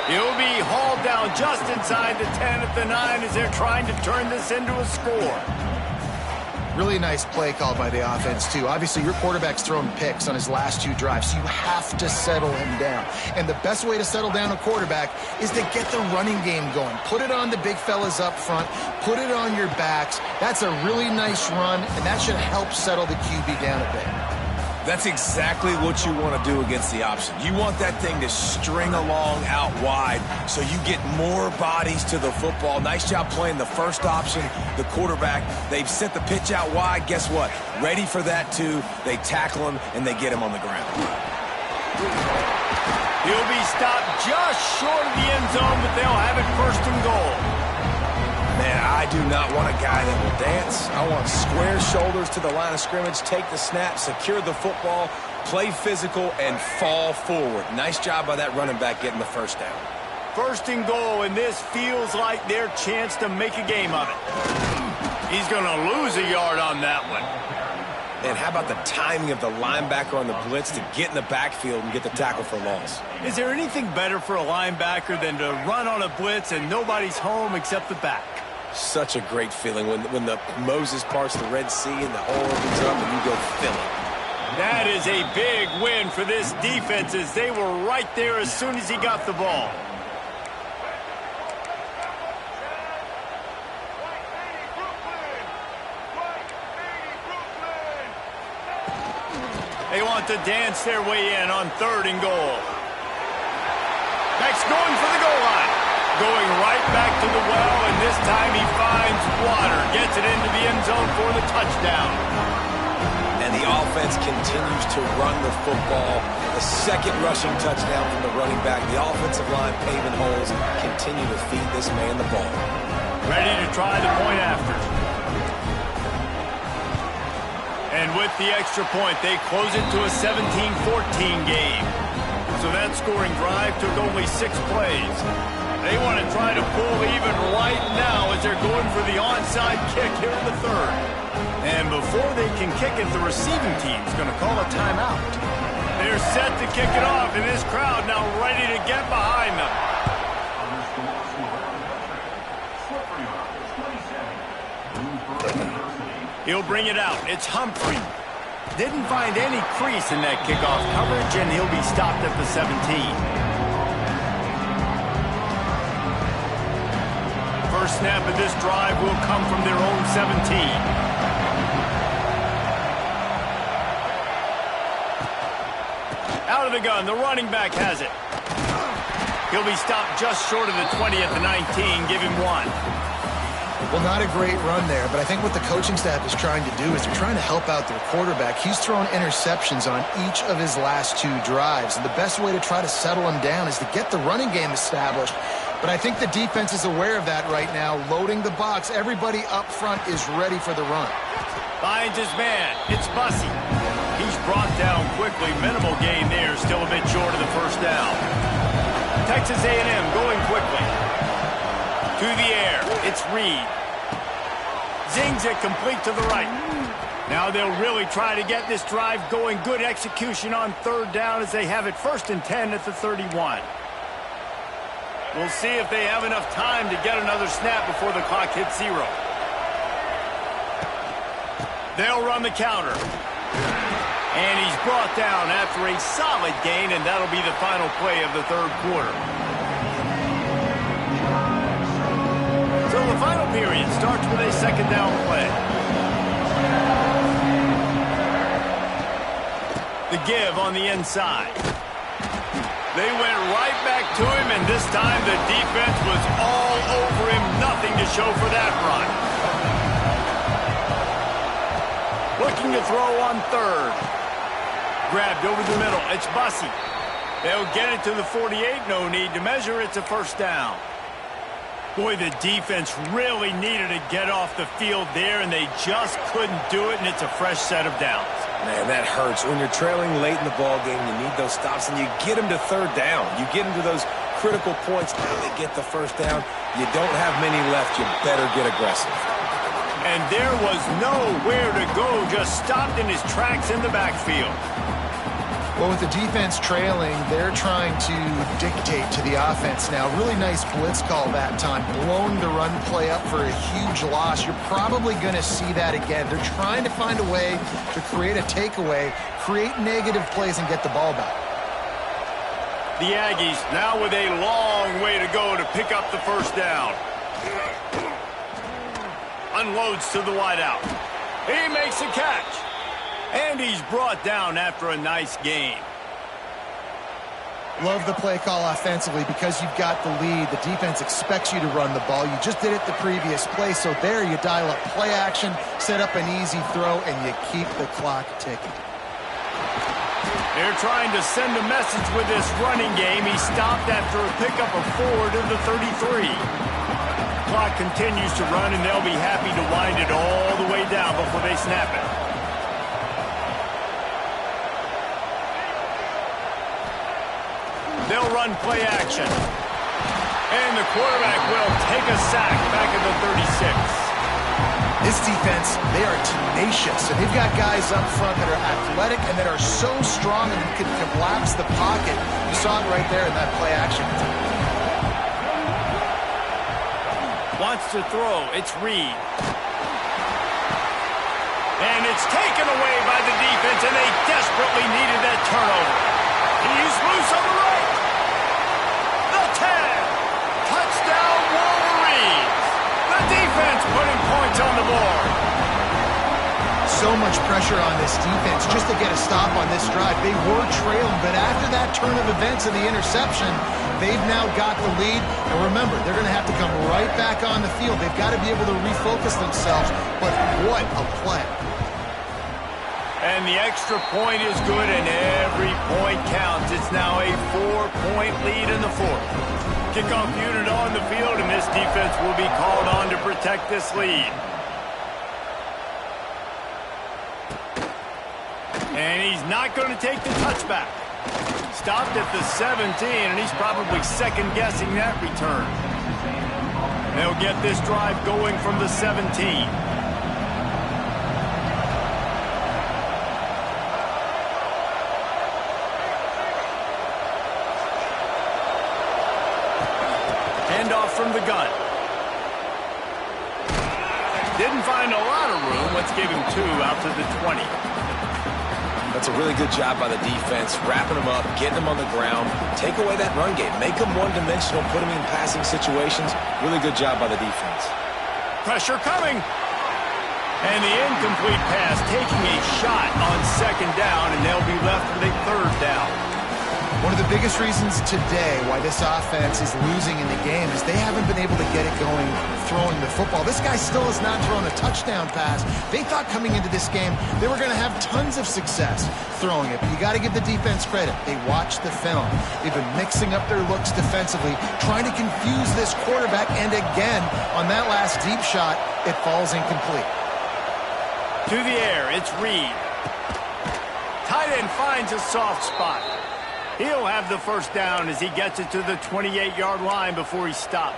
He'll be hauled down just inside the 10 at the 9 as they're trying to turn this into a score. Really nice play call by the offense, too. Obviously, your quarterback's thrown picks on his last 2 drives, so you have to settle him down. And the best way to settle down a quarterback is to get the running game going. Put it on the big fellas up front. Put it on your backs. That's a really nice run, and that should help settle the QB down a bit. That's exactly what you want to do against the option. You want that thing to string along out wide so you get more bodies to the football. Nice job playing the first option, the quarterback. They've sent the pitch out wide. Guess what? Ready for that, too. They tackle him, and they get him on the ground. He'll be stopped just short of the end zone, but they'll have it 1st and goal. Man, I do not want a guy that will dance. I want square shoulders to the line of scrimmage, take the snap, secure the football, play physical, and fall forward. Nice job by that running back getting the first down. 1st and goal, and this feels like their chance to make a game of it. He's going to lose a yard on that one. And how about the timing of the linebacker on the blitz to get in the backfield and get the tackle for loss? Is there anything better for a linebacker than to run on a blitz and nobody's home except the back? Such a great feeling when the Moses parts the Red Sea and the hole opens up and you go fill it. That is a big win for this defense as they were right there as soon as he got the ball. They want to dance their way in on 3rd and goal. Next, going for the goal line. Going right back to the well, and this time he finds water. Gets it into the end zone for the touchdown. And the offense continues to run the football. The second rushing touchdown from the running back. The offensive line paving holes. Continue to feed this man the ball. Ready to try the point after. And with the extra point, they close it to a 17-14 game. So that scoring drive took only 6 plays. They want to try to pull even right now as they're going for the onside kick here in the third. And before they can kick it, the receiving team's going to call a timeout. They're set to kick it off, and this crowd now ready to get behind them. He'll bring it out. It's Humphrey. Didn't find any crease in that kickoff coverage, and he'll be stopped at the 17. First snap of this drive will come from their own 17. Out of the gun, the running back has it. He'll be stopped just short of the 20 at the 19. Give him 1. Well, not a great run there, but I think what the coaching staff is trying to do is they're trying to help out their quarterback. He's thrown interceptions on each of his last 2 drives, and the best way to try to settle him down is to get the running game established. But I think the defense is aware of that right now, loading the box. Everybody up front is ready for the run. Finds his man. It's Bussey. He's brought down quickly. Minimal gain there, still a bit short of the first down. Texas A&M going quickly. To the air. It's Reed. Zings it complete to the right. Now they'll really try to get this drive going. Good execution on third down as they have it 1st and 10 at the 31. We'll see if they have enough time to get another snap before the clock hits 0. They'll run the counter. And he's brought down after a solid gain, and that'll be the final play of the third quarter. So the final period starts with a 2nd down play. The give on the inside. They went right back to him, and this time the defense was all over him. Nothing to show for that run. Looking to throw on third. Grabbed over the middle. It's Bussey. They'll get it to the 48. No need to measure. It's a 1st down. Boy, the defense really needed to get off the field there, and they just couldn't do it, and it's a fresh set of downs. Man, that hurts. When you're trailing late in the ball game, you need those stops, and you get them to 3rd down. You get them to those critical points. Now they get the 1st down. You don't have many left. You better get aggressive. And there was nowhere to go, just stopped in his tracks in the backfield. Well, with the defense trailing, they're trying to dictate to the offense now. Really nice blitz call that time, blowing the run play up for a huge loss. You're probably going to see that again. They're trying to find a way to create a takeaway, create negative plays, and get the ball back. The Aggies now with a long way to go to pick up the 1st down. Unloads to the wideout. He makes a catch. And he's brought down after a nice game. Love the play call offensively because you've got the lead. The defense expects you to run the ball. You just did it the previous play, so there you dial up play action, set up an easy throw, and you keep the clock ticking. They're trying to send a message with this running game. He stopped after a pickup of 4 to the 33. Clock continues to run, and they'll be happy to wind it all the way down before they snap it. They'll run play action. And the quarterback will take a sack back at the 36. This defense, they are tenacious, and they've got guys up front that are athletic and that are so strong and can collapse the pocket. You saw it right there in that play action. Wants to throw. It's Reed. And it's taken away by the defense, and they desperately needed that turnover. He's loose on the right. The 10. Touchdown, Wolverines. The defense putting points on the board. So much pressure on this defense just to get a stop on this drive. They were trailing, but after that turn of events and the interception, they've now got the lead. And remember, they're going to have to come right back on the field. They've got to be able to refocus themselves. But what a play. And the extra point is good, and every point counts. It's now a 4-point lead in the fourth. Kickoff unit on the field, and this defense will be called on to protect this lead. And he's not going to take the touchback. Stopped at the 17, and he's probably second-guessing that return. They'll get this drive going from the 17. Handoff from the gun. Didn't find a lot of room. Let's give him 2 out to the 20. That's a really good job by the defense, wrapping them up, getting them on the ground, take away that run game, make them one-dimensional, put them in passing situations. Really good job by the defense. Pressure coming. And the incomplete pass taking a shot on second down, and they'll be left with a third down. One of the biggest reasons today why this offense is losing in the game is they haven't been able to get it going throwing the football. This guy still has not thrown a touchdown pass. They thought coming into this game they were going to have tons of success throwing it. But you got to give the defense credit. They watched the film. They've been mixing up their looks defensively, trying to confuse this quarterback. And again, on that last deep shot, it falls incomplete. To the air, it's Reed. Tight end finds a soft spot. He'll have the first down as he gets it to the 28-yard line before he stopped.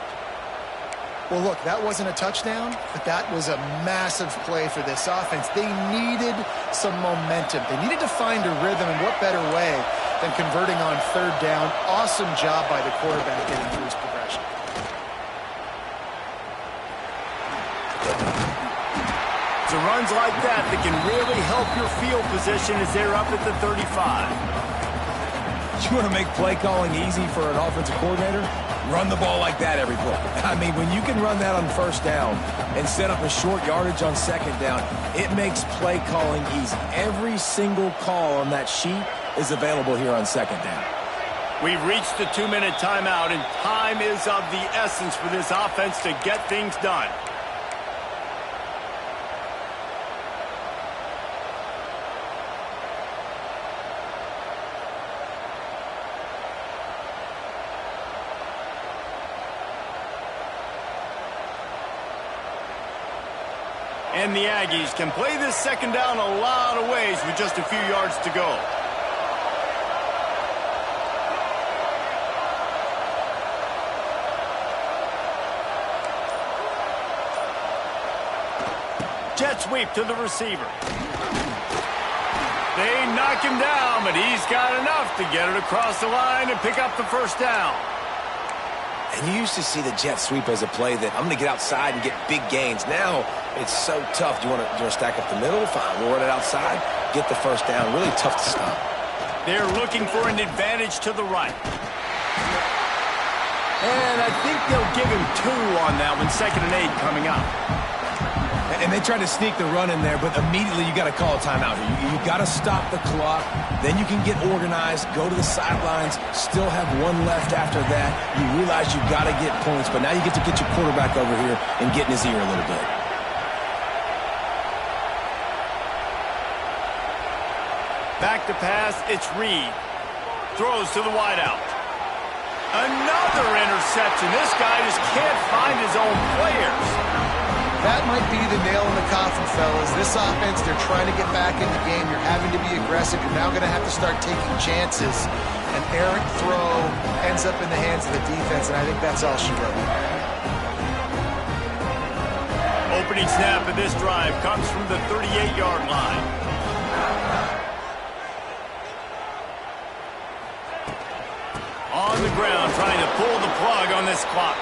Well, look, that wasn't a touchdown, but that was a massive play for this offense. They needed some momentum. They needed to find a rhythm, and what better way than converting on third down. Awesome job by the quarterback getting through his progression. It's runs like that that can really help your field position as they're up at the 35. You want to make play calling easy for an offensive coordinator? Run the ball like that every play. I mean, when you can run that on first down and set up a short yardage on second down, it makes play calling easy. Every single call on that sheet is available here on second down. We've reached the 2-minute timeout, and time is of the essence for this offense to get things done. And the Aggies can play this second down a lot of ways with just a few yards to go. Jet sweep to the receiver. They knock him down, but he's got enough to get it across the line and pick up the first down. And you used to see the jet sweep as a play that I'm going to get outside and get big gains. Now it's so tough. Do you want to stack up the middle? Fine. We'll run it outside, get the first down. Really tough to stop. They're looking for an advantage to the right. And I think they'll give him 2 on that one. 2nd and 8 coming up. And they tried to sneak the run in there, but immediately you got to call a timeout here. You got to stop the clock. Then you can get organized, go to the sidelines, still have 1 left after that. You realize you got to get points, but now you get to get your quarterback over here and get in his ear a little bit. Back to pass, it's Reed. Throws to the wideout. Another interception. This guy just can't find his own players. That might be the nail in the coffin, fellas. This offense, they're trying to get back in the game. You're having to be aggressive. You're now going to have to start taking chances. An errant throw ends up in the hands of the defense, and I think that's all she wrote. Opening snap of this drive comes from the 38-yard line. On the ground, trying to pull the plug on this clock.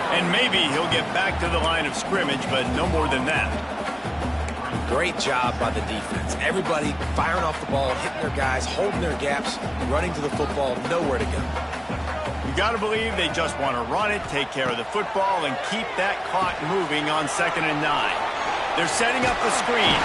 And maybe he'll get back to the line of scrimmage, but no more than that. Great job by the defense. Everybody firing off the ball, hitting their guys, holding their gaps, running to the football, nowhere to go. You got to believe they just want to run it, take care of the football, and keep that clock moving on 2nd and 9. They're setting up the screen.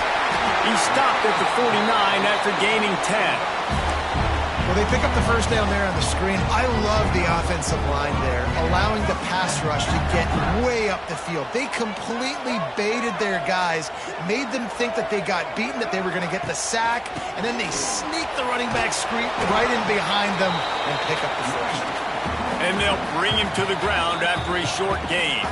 He stopped at the 49 after gaining 10. Well, they pick up the first down there on the screen. I love the offensive line there, allowing the pass rush to get way up the field. They completely baited their guys, made them think that they got beaten, that they were going to get the sack, and then they sneak the running back screen right in behind them and pick up the first. And they'll bring him to the ground after a short gain.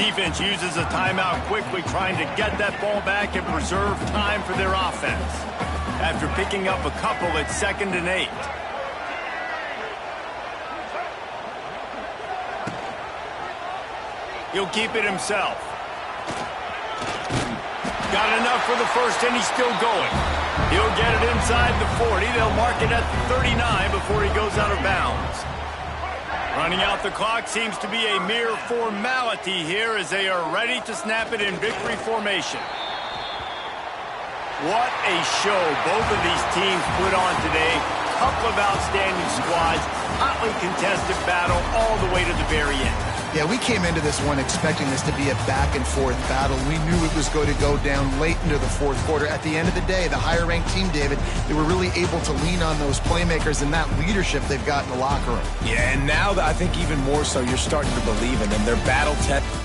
Defense uses a timeout quickly, trying to get that ball back and preserve time for their offense. After picking up a couple at 2nd and 8. He'll keep it himself. Got enough for the first, and he's still going. He'll get it inside the 40. They'll mark it at the 39 before he goes out of bounds. Running out the clock seems to be a mere formality here as they are ready to snap it in victory formation. What a show both of these teams put on today. Couple of outstanding squads, hotly contested battle all the way to the very end. Yeah, we came into this one expecting this to be a back-and-forth battle. We knew it was going to go down late into the fourth quarter. At the end of the day, the higher-ranked team, David, they were really able to lean on those playmakers and that leadership they've got in the locker room. Yeah, and now I think even more so, you're starting to believe in them. They're battle-tested.